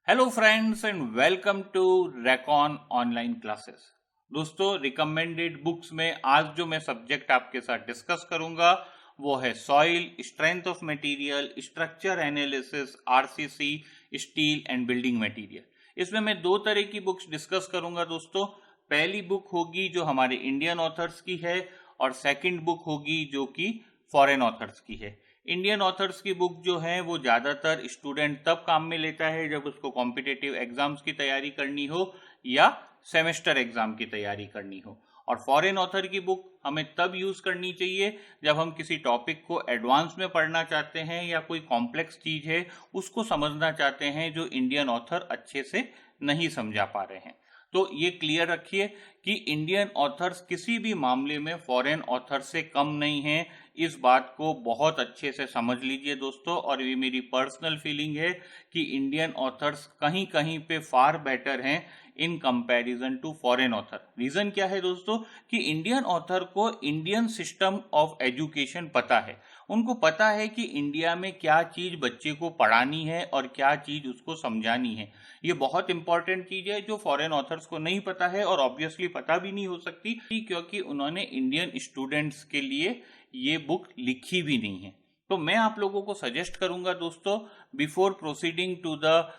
Hello friends and welcome to Recon online classes. दोस्तों, recommended books में आज जो मैं सब्जेक्ट आपके साथ डिस्कस करूंगा वो है soil, strength of material, structure analysis, RCC, steel and building material. इसमें मैं दो तरह की बुक्स डिस्कस करूंगा दोस्तों। पहली बुक होगी जो हमारे इंडियन ऑथर्स की है और सेकंड बुक होगी जो कि फॉरेन ऑथर्स की है। इंडियन ऑथर्स की बुक जो है वो ज़्यादातर स्टूडेंट तब काम में लेता है जब उसको कॉम्पिटिटिव एग्जाम्स की तैयारी करनी हो या सेमेस्टर एग्जाम की तैयारी करनी हो। और फॉरेन ऑथर की बुक हमें तब यूज करनी चाहिए जब हम किसी टॉपिक को एडवांस में पढ़ना चाहते हैं या कोई कॉम्प्लेक्स चीज है उसको समझना चाहते हैं जो इंडियन ऑथर अच्छे से नहीं समझा पा रहे हैं। तो ये क्लियर रखिए कि इंडियन ऑथर्स किसी भी मामले में फॉरेन ऑथर से कम नहीं है। इस बात को बहुत अच्छे से समझ लीजिए दोस्तों, और ये मेरी पर्सनल फीलिंग है कि इंडियन ऑथर्स कहीं कहीं पे फार बेटर हैं in comparison to foreign author. Reason क्या है दोस्तों कि इंडियन ऑथर को इंडियन सिस्टम ऑफ एजुकेशन पता है। उनको पता है कि इंडिया में क्या चीज बच्चे को पढ़ानी है और क्या चीज उसको समझानी है। ये बहुत इंपॉर्टेंट चीज है जो फॉरेन ऑथर्स को नहीं पता है और ऑब्वियसली पता भी नहीं हो सकती क्योंकि उन्होंने इंडियन स्टूडेंट्स के लिए ये बुक लिखी भी नहीं है। तो मैं आप लोगों को सजेस्ट करूंगा दोस्तों, before proceeding to the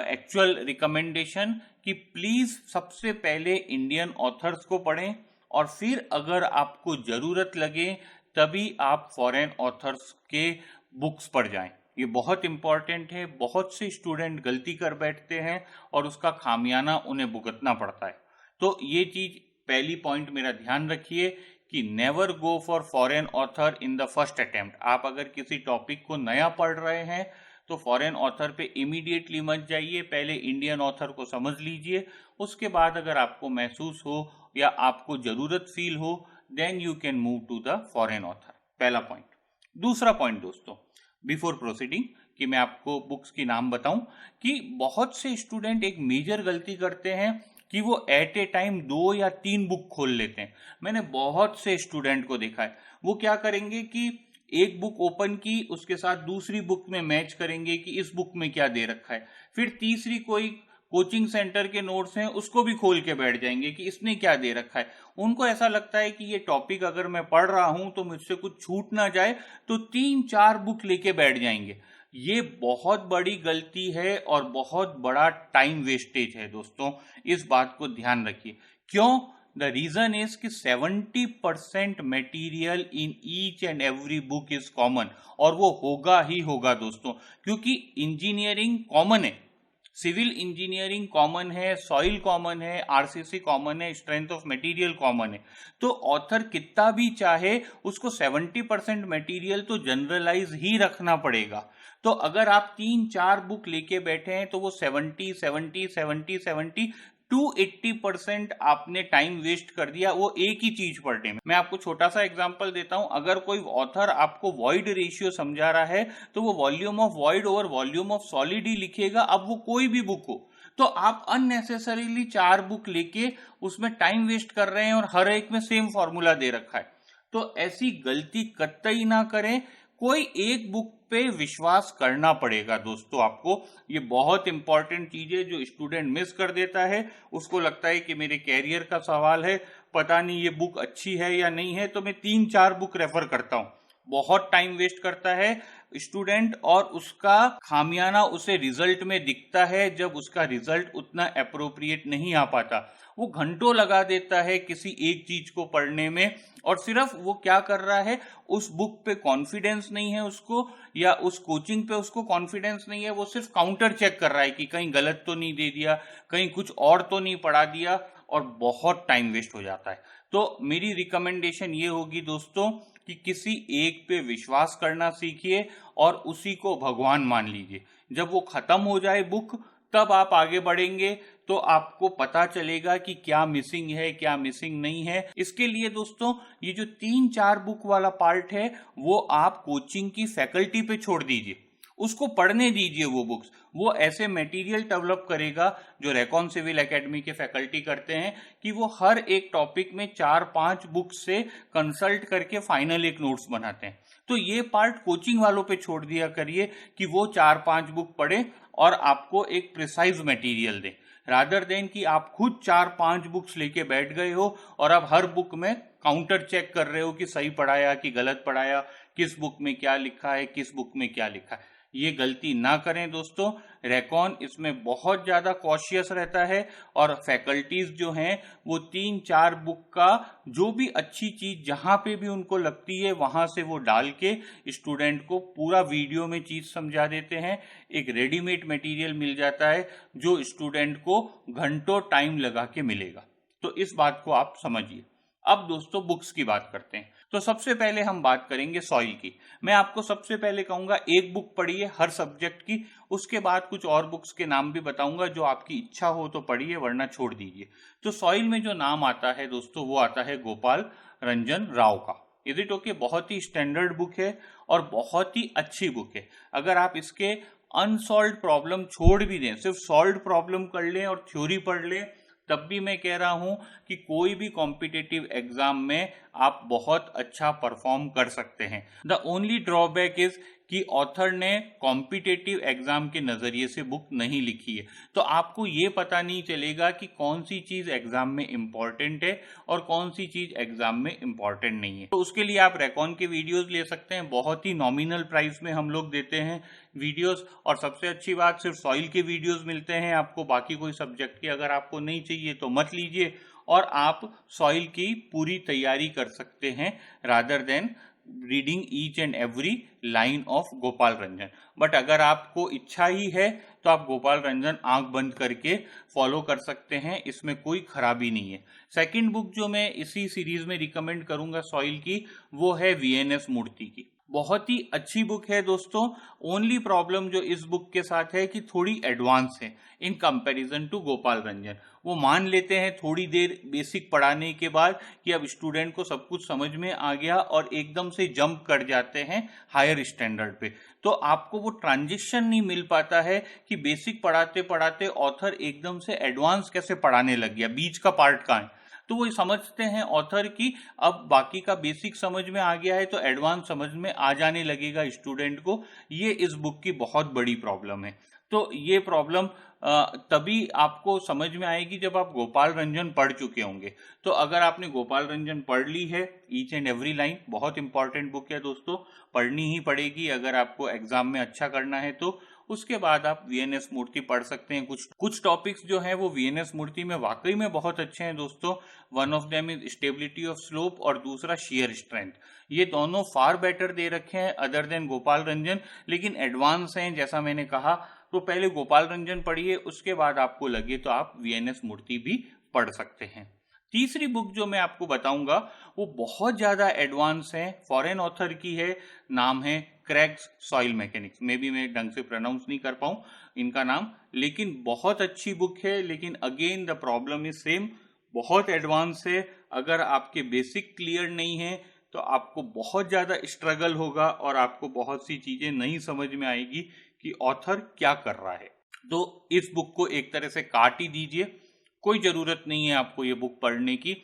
actual recommendation, कि प्लीज सबसे पहले इंडियन ऑथर्स को पढ़ें और फिर अगर आपको जरूरत लगे तभी आप फॉरेन ऑथर्स के बुक्स पढ़ जाएं। ये बहुत इंपॉर्टेंट है। बहुत से स्टूडेंट गलती कर बैठते हैं और उसका खामियाना उन्हें भुगतना पड़ता है। तो ये चीज पहली पॉइंट मेरा ध्यान रखिए कि never go for foreign author in the first attempt. आप अगर किसी टॉपिक को नया पढ़ रहे हैं तो फॉरेन ऑथर पे इमीडिएटली मत जाइए, पहले इंडियन ऑथर को समझ लीजिए। उसके बाद अगर आपको महसूस हो या आपको जरूरत फील हो then you can move to the foreign author. पहला पॉइंट। दूसरा पॉइंट दोस्तों, बिफोर प्रोसीडिंग कि मैं आपको बुक्स की नाम बताऊं, कि बहुत से स्टूडेंट एक मेजर गलती करते हैं कि वो एट ए टाइम 2 या 3 बुक खोल लेते हैं। मैंने बहुत से स्टूडेंट को देखा है, वो क्या करेंगे कि एक बुक ओपन की, उसके साथ दूसरी बुक में मैच करेंगे कि इस बुक में क्या दे रखा है, फिर तीसरी कोई कोचिंग सेंटर के नोट्स हैं उसको भी खोल के बैठ जाएंगे कि इसने क्या दे रखा है। उनको ऐसा लगता है कि ये टॉपिक अगर मैं पढ़ रहा हूं तो मुझसे कुछ छूट ना जाए, तो 3-4 बुक लेके बैठ जाएंगे। ये बहुत बड़ी गलती है और बहुत बड़ा टाइम वेस्टेज है दोस्तों। इस बात को ध्यान रखिए। क्यों? द रीजन इज कि 70% material in each and every book is common, और वो होगा ही होगा दोस्तों, क्योंकि इंजीनियरिंग कॉमन है, सिविल इंजीनियरिंग कॉमन है, सॉइल कॉमन है, आरसीसी कॉमन है, स्ट्रेंथ ऑफ मटेरियल कॉमन है। तो ऑथर कितना भी चाहे उसको 70% मटेरियल तो जनरलाइज ही रखना पड़ेगा। तो अगर आप 3-4 बुक लेके बैठे हैं तो वो 70 टू 80% आपने टाइम वेस्ट कर दिया वो एक ही चीज पढ़ने में। मैं आपको छोटा सा एग्जांपल देता हूं। अगर कोई ऑथर आपको वॉइड रेशियो समझा रहा है तो वो volume of void over volume of solid ही लिखेगा, अब वो कोई भी बुक हो। तो आप अननेसेसरीली 4 बुक लेके उसमें टाइम वेस्ट कर रहे हैं और हर एक में सेम फॉर्मूला दे रखा है। तो ऐसी गलती कतई ना करें। कोई एक बुक पे विश्वास करना पड़ेगा दोस्तों आपको। ये बहुत इंपॉर्टेंट चीज है जो स्टूडेंट मिस कर देता है। उसको लगता है कि मेरे कैरियर का सवाल है, पता नहीं ये बुक अच्छी है या नहीं है, तो मैं 3-4 बुक रेफर करता हूं। बहुत टाइम वेस्ट करता है स्टूडेंट और उसका खामियाना उसे रिजल्ट में दिखता है जब उसका रिजल्ट उतना अप्रोप्रिएट नहीं आ पाता। वो घंटों लगा देता है किसी एक चीज को पढ़ने में और सिर्फ वो क्या कर रहा है, उस बुक पे कॉन्फिडेंस नहीं है उसको या उस कोचिंग पे उसको कॉन्फिडेंस नहीं है। वो सिर्फ काउंटर चेक कर रहा है कि कहीं गलत तो नहीं दे दिया, कहीं कुछ और तो नहीं पढ़ा दिया, और बहुत टाइम वेस्ट हो जाता है। तो मेरी रिकमेंडेशन ये होगी दोस्तों कि किसी एक पे विश्वास करना सीखिए और उसी को भगवान मान लीजिए। जब वो खत्म हो जाए बुक तब आप आगे बढ़ेंगे तो आपको पता चलेगा कि क्या मिसिंग है क्या मिसिंग नहीं है। इसके लिए दोस्तों ये जो 3-4 बुक वाला पार्ट है वो आप कोचिंग की फैकल्टी पे छोड़ दीजिए, उसको पढ़ने दीजिए। वो बुक्स वो ऐसे मटेरियल डेवलप करेगा जो रेकॉन सिविल एकेडमी के फैकल्टी करते हैं कि वो हर एक टॉपिक में 4-5 बुक्स से कंसल्ट करके फाइनल एक नोट्स बनाते हैं। तो ये पार्ट कोचिंग वालों पे छोड़ दिया करिए कि वो 4-5 बुक पढ़े और आपको एक प्रिसाइज मटेरियल दें, रादर देन कि आप खुद 4-5 बुक्स लेके बैठ गए हो और आप हर बुक में काउंटर चेक कर रहे हो कि सही पढ़ाया कि गलत पढ़ाया, किस बुक में क्या लिखा है, किस बुक में क्या लिखा है। ये गलती ना करें दोस्तों। रेकॉन इसमें बहुत ज़्यादा कॉशियस रहता है और फैकल्टीज जो हैं वो 3-4 बुक का जो भी अच्छी चीज़ जहाँ पे भी उनको लगती है वहाँ से वो डाल के स्टूडेंट को पूरा वीडियो में चीज़ समझा देते हैं। एक रेडीमेड मटेरियल मिल जाता है जो स्टूडेंट को घंटों टाइम लगा के मिलेगा। तो इस बात को आप समझिए। अब दोस्तों बुक्स की बात करते हैं। तो सबसे पहले हम बात करेंगे सॉइल की। मैं आपको सबसे पहले कहूंगा एक बुक पढ़िए हर सब्जेक्ट की, उसके बाद कुछ और बुक्स के नाम भी बताऊंगा, जो आपकी इच्छा हो तो पढ़िए वरना छोड़ दीजिए। तो सॉइल में जो नाम आता है दोस्तों वो आता है गोपाल रंजन राव का। Is it okay? बहुत ही स्टैंडर्ड बुक है और बहुत ही अच्छी बुक है। अगर आप इसके अनसॉल्व प्रॉब्लम छोड़ भी दें, सिर्फ सॉल्व प्रॉब्लम कर लें और थ्योरी पढ़ लें, तब भी मैं कह रहा हूं कि कोई भी कॉम्पिटिटिव एग्जाम में आप बहुत अच्छा परफॉर्म कर सकते हैं। द ओनली ड्रॉबैक इज कि ऑथर ने कॉम्पिटिटिव एग्जाम के नजरिए से बुक नहीं लिखी है, तो आपको ये पता नहीं चलेगा कि कौन सी चीज एग्जाम में इंपॉर्टेंट है और कौन सी चीज एग्जाम में इंपॉर्टेंट नहीं है। तो उसके लिए आप रेकॉन के वीडियोस ले सकते हैं, बहुत ही नॉमिनल प्राइस में हम लोग देते हैं वीडियोस। और सबसे अच्छी बात, सिर्फ सॉइल के वीडियोस मिलते हैं आपको, बाकी कोई सब्जेक्ट की अगर आपको नहीं चाहिए तो मत लीजिए और आप सॉइल की पूरी तैयारी कर सकते हैं rather than reading each and every line of Gopal Ranjan. But अगर आपको इच्छा ही है तो आप गोपाल रंजन आंख बंद करके फॉलो कर सकते हैं, इसमें कोई खराबी नहीं है। सेकंड बुक जो मैं इसी सीरीज में रिकमेंड करूंगा सॉइल की, वो है वीएनएस मूर्ति की। बहुत ही अच्छी बुक है दोस्तों। ओनली प्रॉब्लम जो इस बुक के साथ है कि थोड़ी एडवांस है in comparison to Gopal Ranjan. वो मान लेते हैं थोड़ी देर बेसिक पढ़ाने के बाद कि अब स्टूडेंट को सब कुछ समझ में आ गया और एकदम से जंप कर जाते हैं हायर स्टैंडर्ड पे। तो आपको वो ट्रांजिशन नहीं मिल पाता है कि बेसिक पढ़ाते पढ़ाते ऑथर एकदम से एडवांस कैसे पढ़ाने लग गया, बीच का पार्ट कहाँ है। तो वो समझते हैं ऑथर की अब बाकी का बेसिक समझ में आ गया है तो एडवांस समझ में आ जाने लगेगा स्टूडेंट को। ये इस बुक की बहुत बड़ी प्रॉब्लम है। तो ये प्रॉब्लम तभी आपको समझ में आएगी जब आप गोपाल रंजन पढ़ चुके होंगे। तो अगर आपने गोपाल रंजन पढ़ ली है, ईच एंड एवरी लाइन बहुत इंपॉर्टेंट बुक है दोस्तों, पढ़नी ही पड़ेगी अगर आपको एग्जाम में अच्छा करना है। तो उसके बाद आप वीएनएस मूर्ति पढ़ सकते हैं। कुछ टॉपिक्स जो है वो वीएनएस मूर्ति में वाकई में बहुत अच्छे हैं दोस्तों। One of them is stability of slope और दूसरा शेयर स्ट्रेंथ। ये दोनों फार बेटर दे रखे हैं अदर देन गोपाल रंजन, लेकिन एडवांस हैं जैसा मैंने कहा। तो पहले गोपाल रंजन पढ़िए, उसके बाद आपको लगे तो आप वीएनएस मूर्ति भी पढ़ सकते हैं। तीसरी बुक जो मैं आपको बताऊंगा वो बहुत ज्यादा एडवांस है, फॉरेन ऑथर की है, नाम है क्रैग्स सॉइल मैकेनिक्स। मे बी मैं ढंग से प्रोनाउंस नहीं कर पाऊं इनका नाम, लेकिन बहुत अच्छी बुक है। लेकिन again the problem is same, बहुत एडवांस है। अगर आपके बेसिक क्लियर नहीं है तो आपको बहुत ज्यादा स्ट्रगल होगा और आपको बहुत सी चीजें नहीं समझ में आएगी कि ऑथर क्या कर रहा है। तो इस बुक को एक तरह से काट ही दीजिए, कोई जरूरत नहीं है आपको ये बुक पढ़ने की।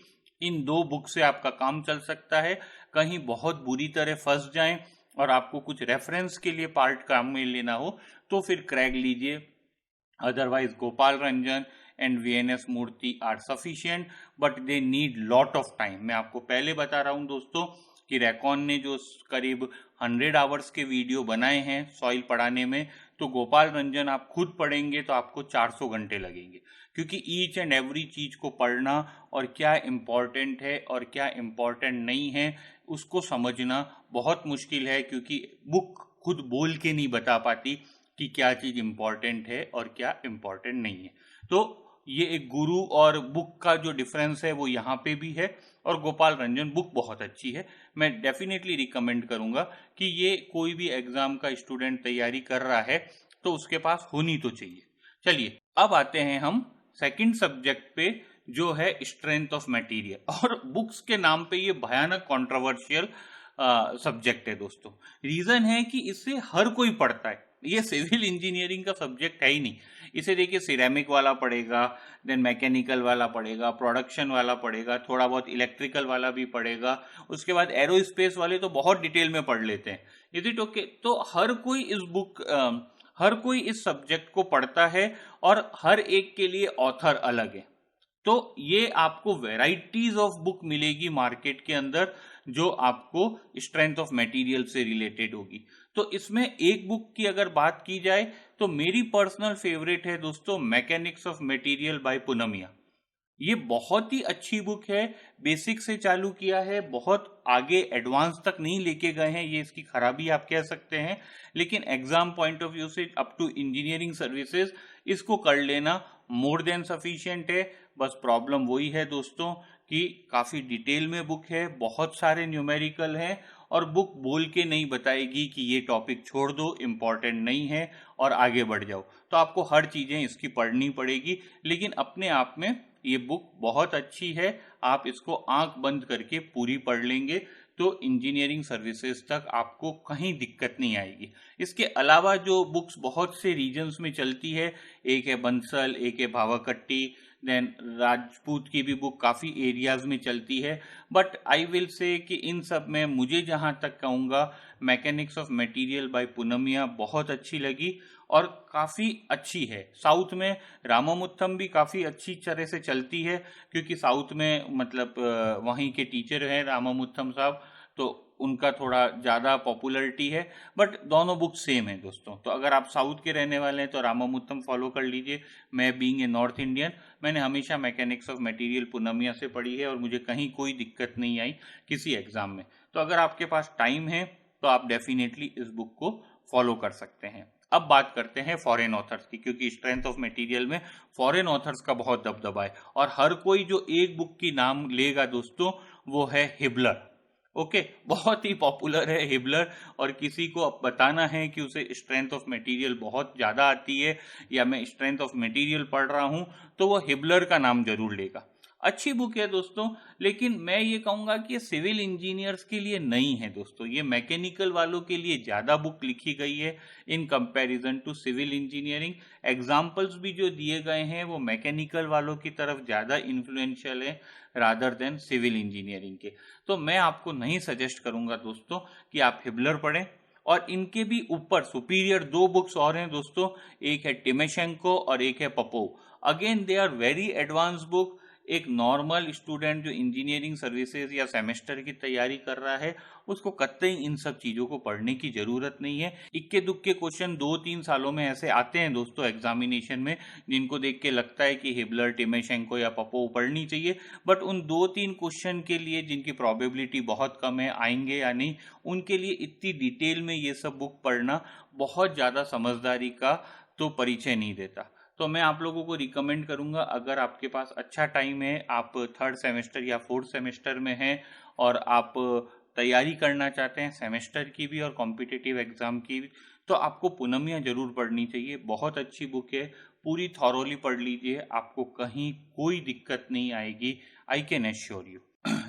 इन दो बुक से आपका काम चल सकता है। कहीं बहुत बुरी तरह फंस जाएं और आपको कुछ रेफरेंस के लिए पार्ट काम में लेना हो तो फिर क्रैग लीजिए, otherwise Gopal Ranjan and VNS Murthy are sufficient but they need lot of time. मैं आपको पहले बता रहा हूं दोस्तों कि रेकॉन ने जो करीब 100 आवर्स के वीडियो बनाए हैं सॉइल पढ़ाने में, तो गोपाल रंजन आप खुद पढ़ेंगे तो आपको 400 घंटे लगेंगे, क्योंकि ईच एंड एवरी चीज को पढ़ना और क्या इम्पोर्टेंट है और क्या इम्पोर्टेंट नहीं है उसको समझना बहुत मुश्किल है, क्योंकि बुक खुद बोल के नहीं बता पाती कि क्या चीज इम्पोर्टेंट है और क्या इम्पोर्टेंट नहीं है। तो ये एक गुरु और बुक का जो डिफरेंस है वो यहाँ पे भी है। और गोपाल रंजन बुक बहुत अच्छी है, मैं डेफिनेटली रिकमेंड करूंगा कि ये कोई भी एग्जाम का स्टूडेंट तैयारी कर रहा है तो उसके पास होनी तो चाहिए। चलिए अब आते हैं हम सेकंड सब्जेक्ट पे जो है स्ट्रेंथ ऑफ मटेरियल। और बुक्स के नाम पे ये भयानक कंट्रोवर्शियल सब्जेक्ट है दोस्तों। रीजन है कि इसे हर कोई पढ़ता है, ये सिविल इंजीनियरिंग का सब्जेक्ट है ही नहीं। इसे देखिए सिरेमिक वाला पढ़ेगा, देन मैकेनिकल वाला पढ़ेगा, प्रोडक्शन वाला पढ़ेगा, थोड़ा बहुत इलेक्ट्रिकल वाला भी पढ़ेगा, उसके बाद एरोस्पेस वाले तो बहुत डिटेल में पढ़ लेते हैं। Is it okay? तो हर कोई इस सब्जेक्ट को पढ़ता है और हर एक के लिए ऑथर अलग है। तो ये आपको वेराइटीज ऑफ बुक मिलेगी मार्केट के अंदर जो आपको स्ट्रेंथ ऑफ मटेरियल से रिलेटेड होगी। तो इसमें एक बुक की अगर बात की जाए तो मेरी पर्सनल फेवरेट है दोस्तों mechanics of material by Punmia. ये बहुत ही अच्छी बुक है, बेसिक से चालू किया है, बहुत आगे एडवांस तक नहीं लेके गए हैं, ये इसकी खराबी आप कह सकते हैं, लेकिन एग्जाम पॉइंट ऑफ व्यू से अप टू इंजीनियरिंग सर्विसेज इसको कर लेना मोर देन सफिशिएंट है। बस प्रॉब्लम वही है दोस्तों कि काफी डिटेल में बुक है, बहुत सारे न्यूमेरिकल हैं और बुक बोल के नहीं बताएगी कि ये टॉपिक छोड़ दो, इम्पोर्टेंट नहीं है और आगे बढ़ जाओ। तो आपको हर चीजें इसकी पढ़नी पड़ेगी, लेकिन अपने आप में ये बुक बहुत अच्छी है। आप इसको आंख बंद करके पूरी पढ़ लेंगे तो इंजीनियरिंग सर्विसेज तक आपको कहीं दिक्कत नहीं आएगी। इसके अलावा जो बुक्स बहुत से रीजन्स में चलती है, एक है बंसल, एक है भावाकट्टी, देन राजपूत की भी बुक काफ़ी एरियाज में चलती है, बट आई विल से कि इन सब में मुझे जहाँ तक कहूँगा mechanics of material by Punmia बहुत अच्छी लगी और काफ़ी अच्छी है। साउथ में रामामुत्थम भी काफ़ी अच्छी तरह से चलती है क्योंकि साउथ में मतलब वहीं के टीचर हैं रामामुत्थम साहब, तो उनका थोड़ा ज़्यादा पॉपुलरिटी है, बट दोनों बुक सेम है दोस्तों। तो अगर आप साउथ के रहने वाले हैं तो रामामुत्थम फॉलो कर लीजिए। मैं बीइंग ए नॉर्थ इंडियन, मैंने हमेशा मैकेनिक्स ऑफ मटेरियल पूनमिया से पढ़ी है और मुझे कहीं कोई दिक्कत नहीं आई किसी एग्जाम में। तो अगर आपके पास टाइम है तो आप डेफिनेटली इस बुक को फॉलो कर सकते हैं। अब बात करते हैं फॉरेन ऑथर्स की, क्योंकि स्ट्रेंथ ऑफ मटेरियल में फॉरेन ऑथर्स का बहुत दबदबा है और हर कोई जो एक बुक की नाम लेगा दोस्तों वो है हिबलर। ओके, बहुत ही पॉपुलर है हिबलर और किसी को अब बताना है कि उसे स्ट्रेंथ ऑफ मटेरियल बहुत ज़्यादा आती है या मैं स्ट्रेंथ ऑफ मटेरियल पढ़ रहा हूँ तो वो हिबलर का नाम जरूर लेगा। अच्छी बुक है दोस्तों, लेकिन मैं ये कहूँगा कि ये सिविल इंजीनियर्स के लिए नहीं है दोस्तों, ये मैकेनिकल वालों के लिए ज़्यादा बुक लिखी गई है in comparison to civil engineering. Examples भी जो दिए गए हैं वो मैकेनिकल वालों की तरफ ज़्यादा इन्फ्लुएंशियल है रादर देन सिविल इंजीनियरिंग के। तो मैं आपको नहीं सजेस्ट करूंगा दोस्तों कि आप हिबलर पढ़ें। और इनके भी ऊपर सुपीरियर दो बुक्स और हैं दोस्तों, एक है टिमेशेंको और एक है Popov. Again they are very advance book. एक नॉर्मल स्टूडेंट जो इंजीनियरिंग सर्विसेज या सेमेस्टर की तैयारी कर रहा है उसको कतई इन सब चीज़ों को पढ़ने की ज़रूरत नहीं है। इक्के दुक्के क्वेश्चन 2-3 सालों में ऐसे आते हैं दोस्तों एग्जामिनेशन में जिनको देख के लगता है कि हिबलर, टिमेशेंको या पपोव पढ़नी चाहिए, बट उन 2-3 क्वेश्चन के लिए जिनकी प्रोबेबिलिटी बहुत कम है आएंगे या नहीं, उनके लिए इतनी डिटेल में ये सब बुक पढ़ना बहुत ज़्यादा समझदारी का तो परिचय नहीं देता। तो मैं आप लोगों को रिकमेंड करूंगा, अगर आपके पास अच्छा टाइम है, आप 3rd सेमेस्टर या 4th सेमेस्टर में हैं और आप तैयारी करना चाहते हैं सेमेस्टर की भी और कॉम्पिटिटिव एग्जाम की भी, तो आपको पूनमिया जरूर पढ़नी चाहिए। बहुत अच्छी बुक है, पूरी थॉरोली पढ़ लीजिए, आपको कहीं कोई दिक्कत नहीं आएगी, I can assure you.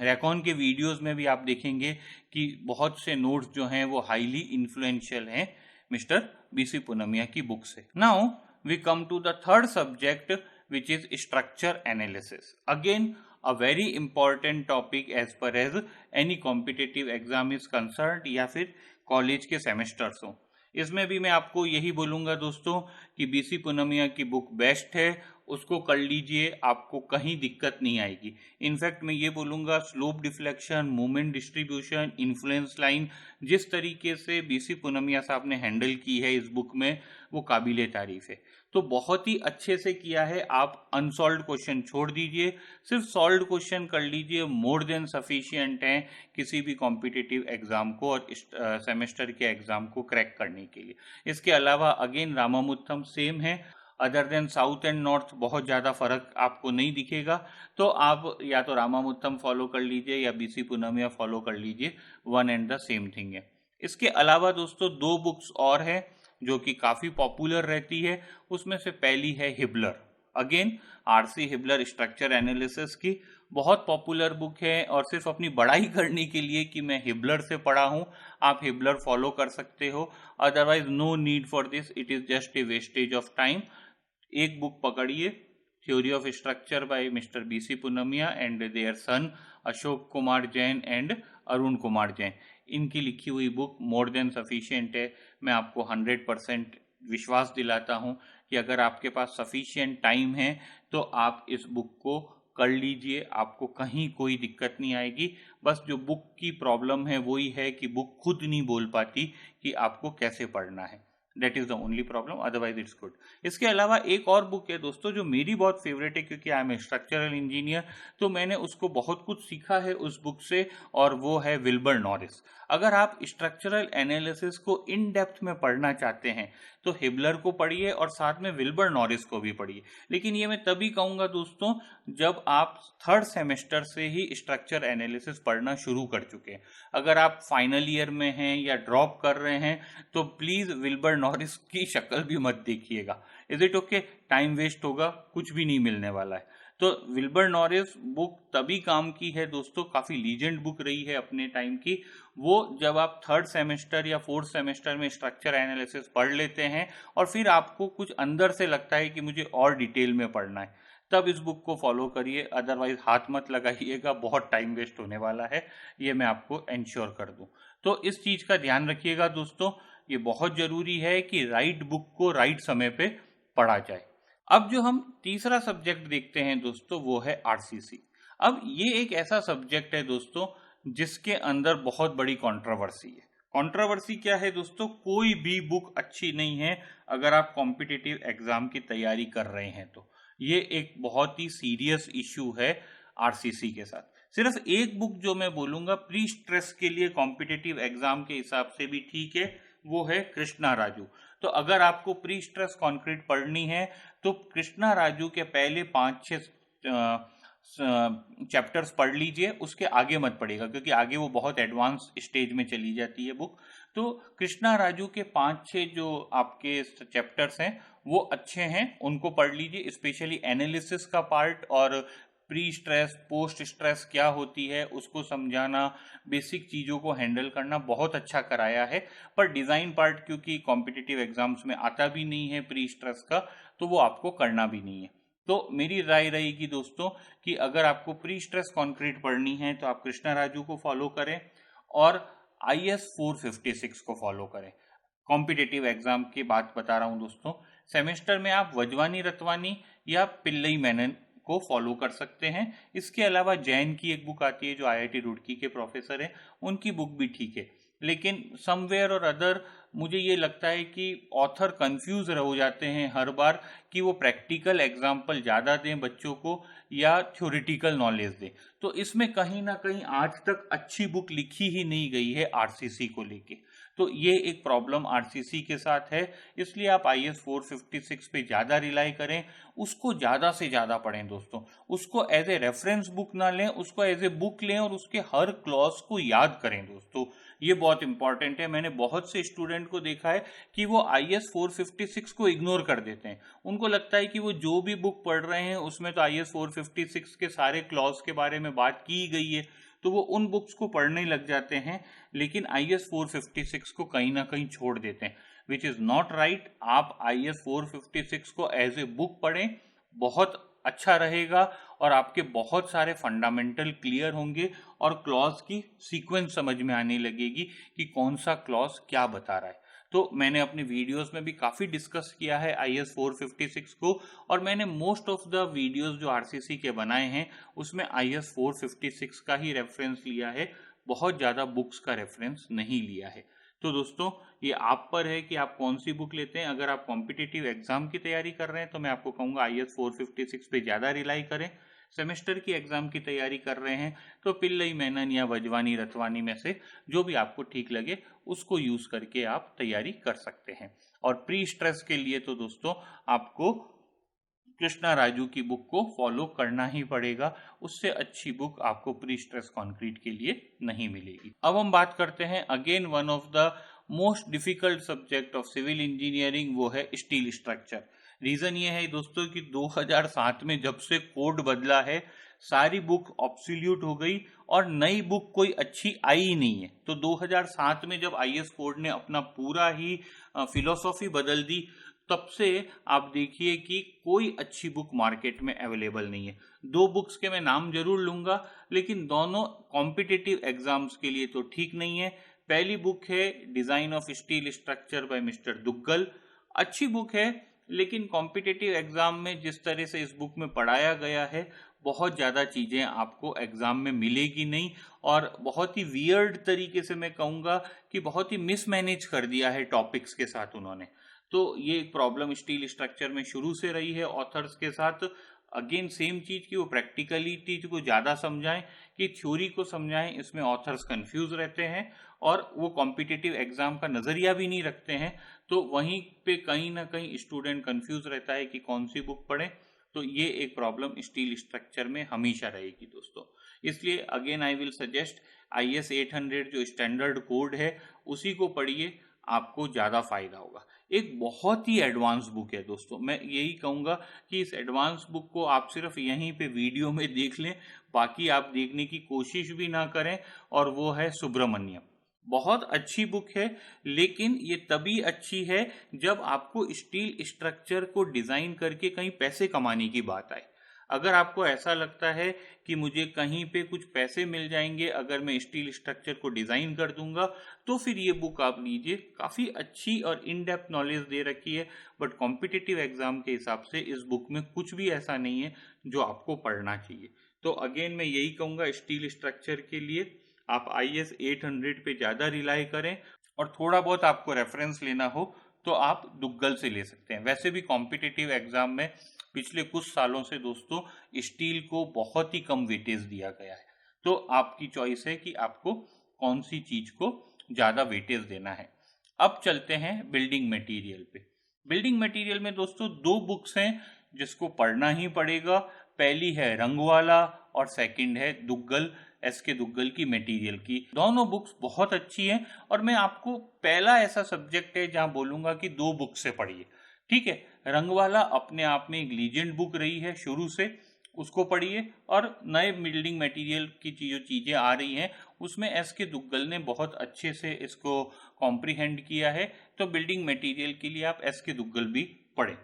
Recon के वीडियोस में भी आप देखेंगे कि बहुत से नोट्स जो हैं वो हाईली इन्फ्लुएंशियल हैं मिस्टर बीसी पूनमिया की बुक से। Now we come to the third subject, which is structure analysis. Again a very important topic as far as any competitive exam is concerned या फिर कॉलेज के semesters हो। इसमें भी मैं आपको यही बोलूँगा दोस्तों कि बीसी पूनमिया की बुक बेस्ट है, उसको कर लीजिए, आपको कहीं दिक्कत नहीं आएगी। इनफैक्ट मैं ये बोलूँगा slope deflection, movement distribution, influence line जिस तरीके से बीसी पूनमिया साहब ने हैंडल की है इस बुक में वो काबिले तारीफ है। तो बहुत ही अच्छे से किया है। आप अनसॉल्व्ड क्वेश्चन छोड़ दीजिए, सिर्फ सॉल्व्ड क्वेश्चन कर लीजिए, मोर देन सफिशिएंट है किसी भी कॉम्पिटिटिव एग्जाम को और सेमेस्टर के एग्जाम को क्रैक करने के लिए। इसके अलावा अगेन रामामुत्थम सेम है, other than south and north बहुत ज़्यादा फर्क आपको नहीं दिखेगा। तो आप या तो रामामुत्थम फॉलो कर लीजिए या बीसी पूनमिया फॉलो कर लीजिए, one and the same thing है। इसके अलावा दोस्तों 2 बुक्स और है जो कि काफ़ी पॉपुलर रहती है, उसमें से पहली है Hibbeler. Again RC Hibbeler structure analysis की बहुत पॉपुलर बुक है और सिर्फ अपनी बड़ाई करने के लिए कि मैं हिबलर से पढ़ा हूं आप हिबलर फॉलो कर सकते हो, otherwise no need for this, it is just a wastage of time. एक बुक पकड़िए, theory of structure by mister BC Punmia and their son Ashok Kumar Jain and Arun Kumar Jain, इनकी लिखी हुई बुक मोर देन सफिशिएंट है। मैं आपको 100% विश्वास दिलाता हूं कि अगर आपके पास सफिशिएंट टाइम है तो आप इस बुक को कर लीजिए, आपको कहीं कोई दिक्कत नहीं आएगी। बस जो बुक की प्रॉब्लम है वही है कि बुक खुद नहीं बोल पाती कि आपको कैसे पढ़ना है, that is the only problem, otherwise it's good. इसके अलावा एक और बुक है दोस्तों जो मेरी बहुत फेवरेट है, क्योंकि I am a structural engineer, तो मैंने उसको बहुत कुछ सीखा है उस बुक से, और वो है विल्बर नॉरिस। अगर आप स्ट्रक्चरल एनालिसिस को इन डेप्थ में पढ़ना चाहते हैं तो हिबलर को पढ़िए और साथ में विल्बर नॉरिस को भी पढ़िए, लेकिन ये मैं तभी कहूंगा दोस्तों जब आप थर्ड सेमेस्टर से ही स्ट्रक्चर एनालिसिस पढ़ना शुरू कर चुके हैं। अगर आप फाइनल ईयर में हैं या ड्रॉप कर रहे हैं तो प्लीज विल्बर नॉरिस की शक्ल भी मत देखिएगा, is it okay, time waste होगा, कुछ भी नहीं मिलने वाला है। तो विल्बर नॉरिस बुक तभी काम की है दोस्तों, काफी लीजेंड बुक रही है अपने टाइम की, वो जब आप थर्ड सेमेस्टर या फोर्थ सेमेस्टर में स्ट्रक्चर एनालिसिस पढ़ लेते हैं और फिर आपको कुछ अंदर से लगता है कि मुझे और डिटेल में पढ़ना है, तब इस बुक को फॉलो करिए, अदरवाइज हाथ मत लगाइएगा, बहुत टाइम वेस्ट होने वाला है, ये मैं आपको एंश्योर कर दूं। तो इस चीज का ध्यान रखिएगा दोस्तों, ये बहुत जरूरी है कि राइट बुक को राइट समय पे पढ़ा जाए। अब जो हम तीसरा सब्जेक्ट देखते हैं दोस्तों वो है आरसीसी। अब ये एक ऐसा सब्जेक्ट है दोस्तों जिसके अंदर बहुत बड़ी कंट्रोवर्सी है। कंट्रोवर्सी क्या है दोस्तों, कोई भी बुक अच्छी नहीं है अगर आप कॉम्पिटिटिव एग्जाम की तैयारी कर रहे हैं तो। ये एक बहुत ही सीरियस इश्यू है आरसीसी के साथ। सिर्फ एक बुक जो मैं बोलूंगा प्री स्ट्रेस के लिए कॉम्पिटिटिव एग्जाम के हिसाब से भी ठीक है, वो है कृष्णा राजू। तो अगर आपको प्री स्ट्रेस कॉन्क्रीट पढ़नी है तो कृष्णा राजू के पहले 5-6 चैप्टर्स पढ़ लीजिए, उसके आगे मत पढ़िएगा क्योंकि आगे वो बहुत एडवांस स्टेज में चली जाती है बुक। तो कृष्णा राजू के 5-6 जो आपके चैप्टर्स हैं वो अच्छे हैं, उनको पढ़ लीजिए, स्पेशली एनालिसिस का पार्ट और प्री स्ट्रेस पोस्ट स्ट्रेस क्या होती है उसको समझाना, बेसिक चीजों को हैंडल करना बहुत अच्छा कराया है। पर डिजाइन पार्ट क्योंकि कॉम्पिटिटिव एग्जाम्स में आता भी नहीं है प्री स्ट्रेस का, तो वो आपको करना भी नहीं है। तो मेरी राय रहेगी दोस्तों कि अगर आपको प्री स्ट्रेस कॉन्क्रीट पढ़नी है तो आप कृष्णा राजू को फॉलो करें और IS 456 को फॉलो करें। कॉम्पिटिटिव एग्जाम की बात बता रहा हूं दोस्तों, सेमेस्टर में आप वजवानी रतवानी या पिल्लई मेनन को फॉलो कर सकते हैं। इसके अलावा जैन की एक बुक आती है जो IIT रुड़की के प्रोफेसर हैं, उनकी बुक भी ठीक है, लेकिन समवेयर और अदर मुझे ये लगता है कि ऑथर कंफ्यूज हो जाते हैं हर बार कि वो प्रैक्टिकल एग्जाम्पल ज़्यादा दें बच्चों को या थ्योरेटिकल नॉलेज दें। तो इसमें कहीं ना कहीं आज तक अच्छी बुक लिखी ही नहीं गई है आरसीसी को लेके, तो ये एक प्रॉब्लम आरसीसी के साथ है। इसलिए आप IS 456 पे ज़्यादा रिलाई करें, उसको ज़्यादा से ज़्यादा पढ़ें दोस्तों, उसको एज ए रेफरेंस बुक ना लें, उसको एज ए बुक लें और उसके हर क्लॉज को याद करें दोस्तों, ये बहुत इंपॉर्टेंट है। मैंने बहुत से स्टूडेंट को देखा है कि वो IS 456 को इग्नोर कर देते हैं, उनको लगता है कि वो जो भी बुक पढ़ रहे हैं उसमें तो IS 456 के सारे क्लॉज के बारे में बात की गई है, तो वो उन बुक्स को पढ़ने लग जाते हैं, लेकिन IS 456 को कहीं ना कहीं छोड़ देते हैं, विच इज नॉट राइट। आप IS 456 को एज ए बुक पढ़ें, बहुत अच्छा रहेगा और आपके बहुत सारे फंडामेंटल क्लियर होंगे और क्लॉज की सीक्वेंस समझ में आने लगेगी कि कौन सा क्लॉज क्या बता रहा है। तो मैंने अपने वीडियोस में भी काफ़ी डिस्कस किया है IS 456 को, और मैंने मोस्ट ऑफ द वीडियोस जो आरसीसी के बनाए हैं उसमें IS 456 का ही रेफरेंस लिया है, बहुत ज़्यादा बुक्स का रेफरेंस नहीं लिया है। तो दोस्तों ये आप पर है कि आप कौन सी बुक लेते हैं। अगर आप कॉम्पिटिटिव एग्जाम की तैयारी कर रहे हैं तो मैं आपको कहूँगा IS 456 पे ज़्यादा रिलाई करें। सेमेस्टर की एग्जाम की तैयारी कर रहे हैं तो पिल्लई मेनन या वजवानी रतवानी में से जो भी आपको ठीक लगे उसको यूज करके आप तैयारी कर सकते हैं। और प्री स्ट्रेस के लिए तो दोस्तों आपको कृष्णा राजू की बुक को फॉलो करना ही पड़ेगा, उससे अच्छी बुक आपको प्री स्ट्रेस कॉन्क्रीट के लिए नहीं मिलेगी। अब हम बात करते हैं again one of the most difficult subject of civil engineering, वो है स्टील स्ट्रक्चर, रीजन ये है दोस्तों कि 2007 में जब से कोड बदला है, सारी बुक ऑब्सोल्यूट हो गई और नई बुक कोई अच्छी आई ही नहीं है। तो 2007 में जब आईएएस कोड ने अपना पूरा ही फिलॉसफी बदल दी, तब से आप देखिए कि कोई अच्छी बुक मार्केट में अवेलेबल नहीं है। 2 बुक्स के मैं नाम जरूर लूंगा, लेकिन दोनों कॉम्पिटिटिव एग्जाम्स के लिए तो ठीक नहीं है। पहली बुक है design of steel structure by mister Duggal. अच्छी बुक है, लेकिन कॉम्पिटिटिव एग्जाम में जिस तरह से इस बुक में पढ़ाया गया है, बहुत ज़्यादा चीज़ें आपको एग्जाम में मिलेगी नहीं, और बहुत ही वियर्ड तरीके से मैं कहूँगा कि बहुत ही मिसमैनेज कर दिया है टॉपिक्स के साथ उन्होंने। तो ये एक प्रॉब्लम स्टील स्ट्रक्चर में शुरू से रही है ऑथर्स के साथ। अगेन सेम चीज कि वो प्रैक्टिकलिटी को ज्यादा समझाएं कि थ्योरी को समझाएं, इसमें ऑथर्स कंफ्यूज रहते हैं और वो कॉम्पिटिटिव एग्जाम का नजरिया भी नहीं रखते हैं। तो वहीं पे कहीं ना कहीं स्टूडेंट कंफ्यूज रहता है कि कौन सी बुक पढ़े। तो ये एक प्रॉब्लम स्टील स्ट्रक्चर में हमेशा रहेगी दोस्तों। इसलिए again I will suggest IS 800 जो स्टैंडर्ड कोड है उसी को पढ़िए, आपको ज्यादा फायदा होगा। एक बहुत ही एडवांस बुक है दोस्तों, मैं यही कहूंगा कि इस एडवांस बुक को आप सिर्फ यहीं पे वीडियो में देख लें, बाकी आप देखने की कोशिश भी ना करें, और वो है सुब्रमण्यम। बहुत अच्छी बुक है, लेकिन ये तभी अच्छी है जब आपको स्टील स्ट्रक्चर को डिजाइन करके कहीं पैसे कमाने की बात आए। अगर आपको ऐसा लगता है कि मुझे कहीं पे कुछ पैसे मिल जाएंगे अगर मैं स्टील स्ट्रक्चर को डिजाइन कर दूंगा, तो फिर ये बुक आप लीजिए। काफी अच्छी और इन डेप्थ नॉलेज दे रखी है, बट कॉम्पिटिटिव एग्जाम के हिसाब से इस बुक में कुछ भी ऐसा नहीं है जो आपको पढ़ना चाहिए। तो अगेन मैं यही कहूंगा, स्टील स्ट्रक्चर के लिए आप IS 800 पे ज्यादा रिलाई करें, और थोड़ा बहुत आपको रेफरेंस लेना हो तो आप दुग्गल से ले सकते हैं। वैसे भी कॉम्पिटिटिव एग्जाम में पिछले कुछ सालों से दोस्तों स्टील को बहुत ही कम वेटेज दिया गया है। तो आपकी चॉइस है कि आपको कौन सी चीज को ज्यादा वेटेज देना है। अब चलते हैं बिल्डिंग मटेरियल पे। बिल्डिंग मटेरियल में दोस्तों 2 बुक्स हैं जिसको पढ़ना ही पड़ेगा। पहली है रंगवाला और सेकंड है दुग्गल, SK दुग्गल की मटेरियल की। दोनों बुक्स बहुत अच्छी हैं, और मैं आपको पहला ऐसा सब्जेक्ट है जहां बोलूंगा कि 2 बुक से पढ़िए। ठीक है, रंगवाला अपने आप में एक लीजेंड बुक रही है शुरू से, उसको पढ़िए, और नए बिल्डिंग मटेरियल की जो चीजें आ रही हैं उसमें SK दुग्गल ने बहुत अच्छे से इसको कॉम्प्रीहेंड किया है। तो बिल्डिंग मटेरियल के लिए आप SK दुग्गल भी पढ़ें।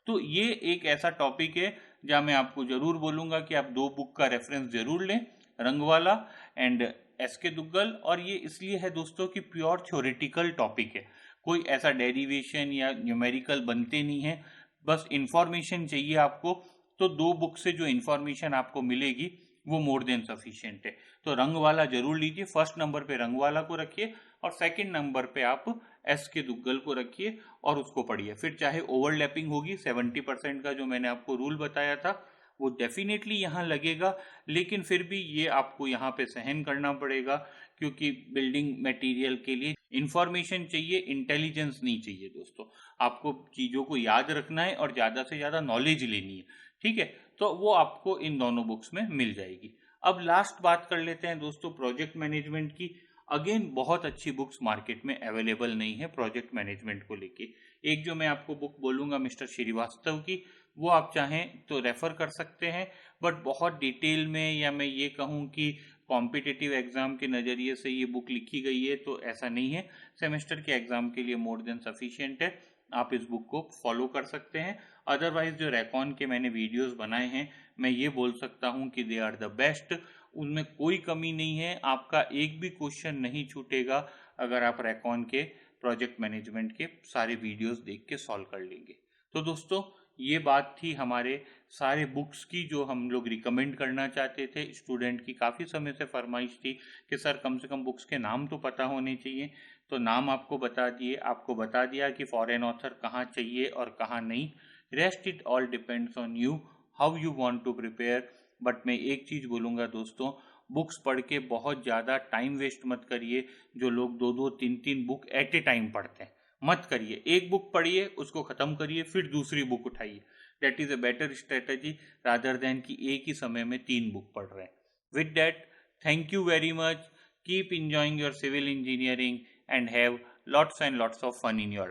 तो ये एक ऐसा टॉपिक है जहां मैं आपको जरूर बोलूंगा कि आप 2 बुक का रेफरेंस जरूर लें, रंगवाला एंड SK दुग्गल। और ये इसलिए है दोस्तों कि प्योर थ्योरेटिकल टॉपिक है, कोई ऐसा डेरिवेशन या न्यूमेरिकल बनते नहीं है, बस इंफॉर्मेशन चाहिए आपको। तो 2 बुक से जो इंफॉर्मेशन आपको मिलेगी वो मोर देन सफिशिएंट है। तो रंगवाला जरूर लीजिए, फर्स्ट नंबर पे रंगवाला को रखिए और सेकंड नंबर पे आप SK दुग्गल को रखिए और उसको पढ़िए। फिर चाहे ओवरलैपिंग होगी, 70% का जो मैंने आपको रूल बताया था वो डेफिनेटली यहाँ लगेगा, लेकिन फिर भी ये आपको यहाँ पे सहन करना पड़ेगा, क्योंकि बिल्डिंग मटेरियल के लिए इंफॉर्मेशन चाहिए, इंटेलिजेंस नहीं चाहिए दोस्तों। आपको चीजों को याद रखना है और ज्यादा से ज्यादा नॉलेज लेनी है। ठीक है, तो वो आपको इन दोनों बुक्स में मिल जाएगी। अब लास्ट बात कर लेते हैं दोस्तों प्रोजेक्ट मैनेजमेंट की। अगेन बहुत अच्छी बुक्स मार्केट में अवेलेबल नहीं है प्रोजेक्ट मैनेजमेंट को लेके। एक जो मैं आपको बुक बोलूंगा मिस्टर श्रीवास्तव की, वो आप चाहें तो रेफर कर सकते हैं, बट बहुत डिटेल में, या मैं ये कहूँ कि कॉम्पिटिटिव एग्जाम के नज़रिए से ये बुक लिखी गई है, तो ऐसा नहीं है। सेमेस्टर के एग्जाम के लिए मोर देन सफिशिएंट है, आप इस बुक को फॉलो कर सकते हैं। अदरवाइज जो रेकॉन के मैंने वीडियोस बनाए हैं, मैं ये बोल सकता हूँ कि दे आर द बेस्ट, उनमें कोई कमी नहीं है। आपका एक भी क्वेश्चन नहीं छूटेगा अगर आप रेकॉन के प्रोजेक्ट मैनेजमेंट के सारे वीडियोस देख के सॉल्व कर लेंगे। तो दोस्तों ये बात थी हमारे सारे बुक्स की जो हम लोग रिकमेंड करना चाहते थे। स्टूडेंट की काफ़ी समय से फरमाइश थी कि सर कम से कम बुक्स के नाम तो पता होने चाहिए, तो नाम आपको बता दिए, आपको बता दिया कि फॉरेन ऑथर कहाँ चाहिए और कहाँ नहीं। Rest it all depends on you, how you want to prepare. But मैं एक चीज़ बोलूँगा दोस्तों, बुक्स पढ़ के बहुत ज़्यादा टाइम वेस्ट मत करिए। जो लोग 2-2, 3-3 बुक एट ए टाइम पढ़ते हैं, मत करिए। एक बुक पढ़िए, उसको खत्म करिए, फिर दूसरी बुक उठाइए। That is a better strategy rather than कि एक ही समय में 3 बुक पढ़ रहे हैं। With that, thank you very much, keep enjoying your civil engineering and have lots and lots of fun in your